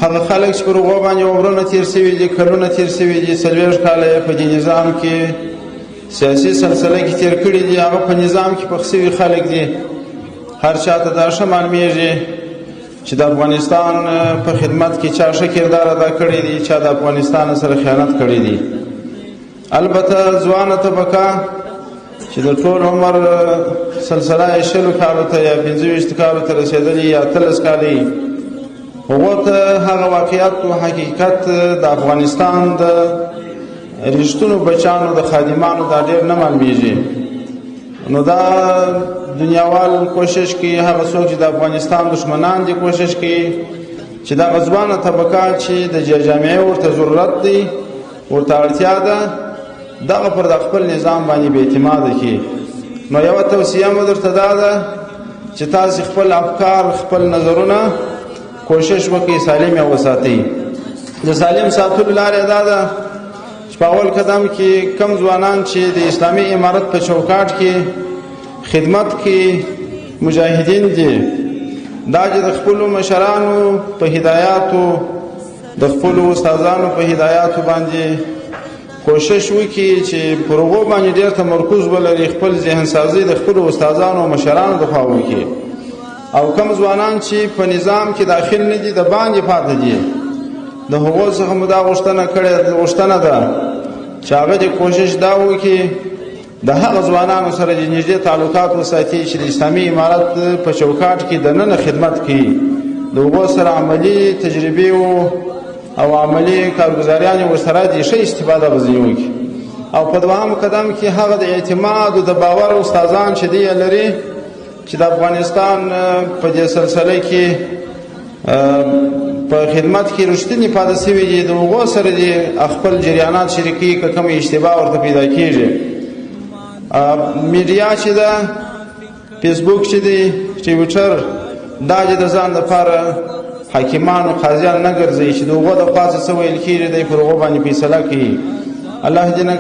هغه خلک چې پر هغو باندې عمرونه تېر شوي دي، کلونه تېر شوي دي، 40 کاله یې په دې نظام کې سیاسي سلسله کې تېر کړي دي، هغه په نظام کې پخ شوي خلک دي. هر چا ته دا ښه معلومیږي چې د افغانستان په خدمت کې چا ښه کردار ادا کړی دی، چا د افغانستان سره خیانت کړی دی. البته ځوانه طبقه چې د ټول عمر سلسله یې 20 کالو ته یا 25 کالو ته رسېدلي یا 13 کالې، هغو ته هغه واقعیت او حقیقت د افغانستان د رښتونو بچانو د خادمانو دا ډېر نه معلومیږي. نو دا دنیاوال کوشش کوي، هغه څوک چې د افغانستان دشمنان دي کوشش کوي چې دا ځوانه طبقه چې د جامعې ورته ضرورت دی، ورته اړتیا ده، دغه پر د خپل نظام باندې بې اعتماده کړي. نو یوه توصیه مو درته دا ده چې تاسې خپل افکار، خپل نظرونه کوشش وکړئ سالم یې وساتئ. د سالم ساتلو لارې دا ده چې په اول قدم کې کم ځوانان چې د اسلامي امارت په چوکاټ کې خدمت کې مجاهدین دي، دا چې د خپلو مشرانو په هدایاتو، د خپلو استادانو په هدایاتو باندې کوشش وکړي چې پر هغو باندې ډېر تمرکز ولري، خپل ذهن سازي د خپلو استادانو او مشرانو د خوا وکړي. او کم ځوانان چې په نظام کې داخل نه دي، د باندې پاتې دي، د هغو څخه مو دا غوښتنه ده چې هغه د کوشش دا وکړي د هغه ځوانانو سره د نږدې تعلقات وساتي چې د اسلامي امارت په چوکاټ کې دننه خدمت کوي، د هغو سره عملي تجربې او عملي کارګزاریانې ورسره د ښه استفاده غځنې وکړي. او په دوهم قدم کې هغه د اعتماد او د باور استادان چې دی لري چې د افغانستان په دې سلسله کې په خدمت کې رښتینی پاتې شوي دي، د هغو سره د خپل جریانات شریکي که کومه اشتباه ورته پیدا کېږي. میډیا چې ده، فیسبوک چې دی، ټویټر، دا چې د ځان لپاره حاکمان او قاضیان نه ګرځوي چې د هغو د خوا څه ویل کېږي دی پر هغو باندې فیصله کوي. الله دې نه